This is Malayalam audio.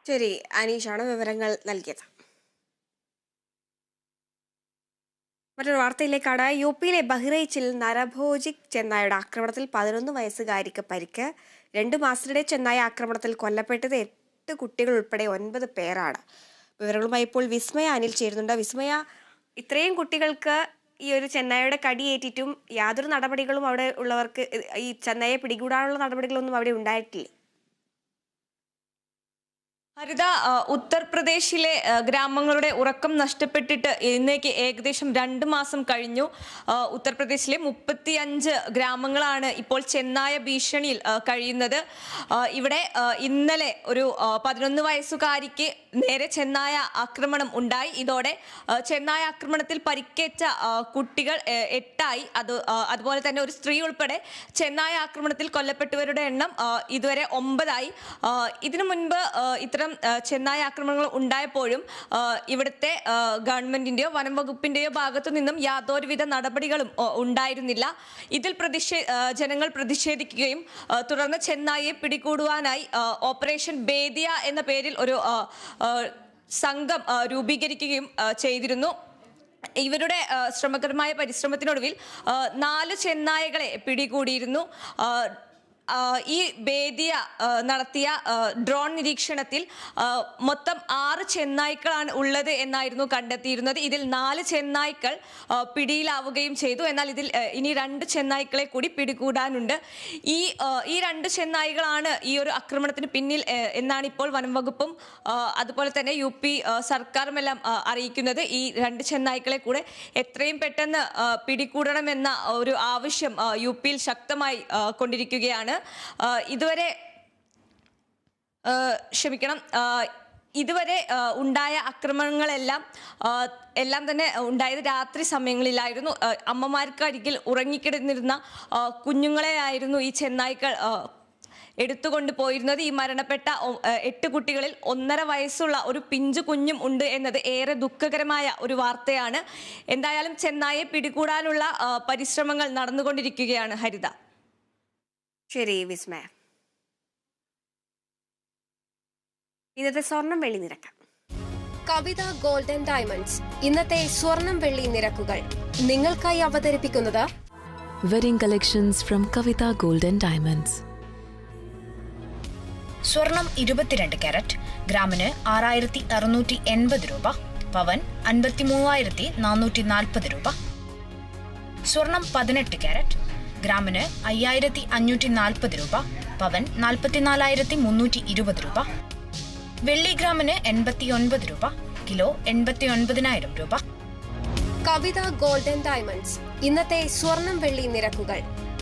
ശരി, അനീഷാണ് വിവരങ്ങൾ നൽകിയത്. മറ്റൊരു വാർത്തയിലേക്കാണ്. യുപിയിലെ ബഹ്റൈച്ചിൽ നരഭോജിക് ചെന്നായുടെ ആക്രമണത്തിൽ 11 വയസ്സുകാരിക്ക് പരിക്ക്. 2 മാസത്തിനിടെ ചെന്നായ ആക്രമണത്തിൽ കൊല്ലപ്പെട്ടത് 8 കുട്ടികൾ ഉൾപ്പെടെ 9 പേരാണ്. വിവരങ്ങളുമായി ഇപ്പോൾ വിസ്മയ അനിൽ ചേരുന്നുണ്ട്. വിസ്മയ, ഇത്രയും കുട്ടികൾക്ക് ഈ ഒരു ചെന്നായയുടെ കടിയേറ്റിട്ടും യാതൊരു നടപടികളും അവിടെ ഉള്ളവർക്ക് ഈ ചെന്നായെ പിടികൂടാനുള്ള നടപടികളൊന്നും അവിടെ ഉണ്ടായിട്ടില്ല. ഹരിത, ഉത്തർപ്രദേശിലെ ഗ്രാമങ്ങളുടെ ഉറക്കം നഷ്ടപ്പെട്ടിട്ട് ഇന്നേക്ക് ഏകദേശം 2 മാസം കഴിഞ്ഞു. ഉത്തർപ്രദേശിലെ 35 ഗ്രാമങ്ങളാണ് ഇപ്പോൾ ചെന്നായ ഭീഷണിയിൽ കഴിയുന്നത്. ഇവിടെ ഇന്നലെ ഒരു 11 വയസ്സുകാരിക്ക് നേരെ ചെന്നായ ആക്രമണം ഉണ്ടായി. ഇതോടെ ചെന്നായ ആക്രമണത്തിൽ പരിക്കേറ്റ കുട്ടികൾ 8ആയി. അതുപോലെ തന്നെ ഒരു സ്ത്രീ ഉൾപ്പെടെ ചെന്നായ ആക്രമണത്തിൽ കൊല്ലപ്പെട്ടവരുടെ എണ്ണം ഇതുവരെ 9ആയി. ഇതിനു മുൻപ് ഇത്തരം ചെന്നായ ആക്രമണങ്ങൾ ഉണ്ടായപ്പോഴും ഇവിടുത്തെ ഗവൺമെന്റിന്റെയോ വനം വകുപ്പിന്റെയോ ഭാഗത്തു നിന്നും യാതൊരുവിധ നടപടികളും ഉണ്ടായിരുന്നില്ല. ഇതിൽ ജനങ്ങൾ പ്രതിഷേധിക്കുകയും തുടർന്ന് ചെന്നായിയെ പിടികൂടുവാനായി ഓപ്പറേഷൻ ബേദിയ എന്ന പേരിൽ ഒരു സംഘം രൂപീകരിക്കുകയും ചെയ്തിരുന്നു. ഇവരുടെ ശ്രമകരമായ പരിശ്രമത്തിനൊടുവിൽ 4 ചെന്നായകളെ പിടികൂടിയിരുന്നു. ഈ ബേദിയ നടത്തിയ ഡ്രോൺ നിരീക്ഷണത്തിൽ മൊത്തം 6 ചെന്നായ്ക്കളാണ് ഉള്ളത് എന്നായിരുന്നു കണ്ടെത്തിയിരുന്നത്. ഇതിൽ 4 ചെന്നായ്ക്കൾ പിടിയിലാവുകയും ചെയ്തു. എന്നാൽ ഇതിൽ ഇനി 2 ചെന്നായ്ക്കളെ കൂടി പിടികൂടാനുണ്ട്. ഈ 2 ചെന്നായ്ക്കളാണ് ഈ ഒരു ആക്രമണത്തിന് പിന്നിൽ എന്നാണ് ഇപ്പോൾ വനം വകുപ്പും അതുപോലെ തന്നെ UP സർക്കാരുമെല്ലാം അറിയിക്കുന്നത്. ഈ 2 ചെന്നായ്ക്കളെ കൂടെ എത്രയും പെട്ടെന്ന് പിടികൂടണമെന്ന ഒരു ആവശ്യം UPയിൽ ശക്തമായി കൊണ്ടിരിക്കുകയാണ്. ഇതുവരെ ഉണ്ടായ ആക്രമണങ്ങളെല്ലാം തന്നെ ഉണ്ടായത് രാത്രി സമയങ്ങളിലായിരുന്നു. അമ്മമാർക്ക് അരികിൽ ഉറങ്ങിക്കിടന്നിരുന്ന കുഞ്ഞുങ്ങളെയായിരുന്നു ഈ ചെന്നായ്ക്കൾ എടുത്തുകൊണ്ട് പോയിരുന്നത്. ഈ മരണപ്പെട്ട 8 കുട്ടികളിൽ 1.5 വയസ്സുള്ള ഒരു പിഞ്ചു കുഞ്ഞും ഉണ്ട് എന്നത് ഏറെ ദുഃഖകരമായ ഒരു വാർത്തയാണ്. എന്തായാലും ചെന്നായെ പിടികൂടാനുള്ള പരിശ്രമങ്ങൾ നടന്നുകൊണ്ടിരിക്കുകയാണ്. ഹരിത. ശരി വിസ്മയ. ഇന്നത്തെ സ്വർണം വെള്ളി നിരക്ക്. കവിത ഗോൾഡ് ആൻഡ് ഡയമണ്ട്സ് ഇന്നത്തെ സ്വർണം വെള്ളി നിരക്കുകൾ നിങ്ങൾക്കായി അവതരിപ്പിക്കുന്നത് wedding collections from Kavitha gold and diamonds. സ്വർണം 22 കാരറ്റ് ഗ്രാമിന് 6680 രൂപ, പവൻ 53,440 രൂപ. സ്വർണം 18 കാരറ്റ് ഗ്രാമിന് 5540 രൂപ, പവൻ 44,320 രൂപ. വെള്ളി ഗ്രാമിന് 89 രൂപ, കിലോ 89,000 രൂപ. കവിത ഗോൾഡ് ആൻഡ് ഡയമണ്ട്സ് ഇന്നത്തെ സ്വർണം വെള്ളി നിരക്കുകൾ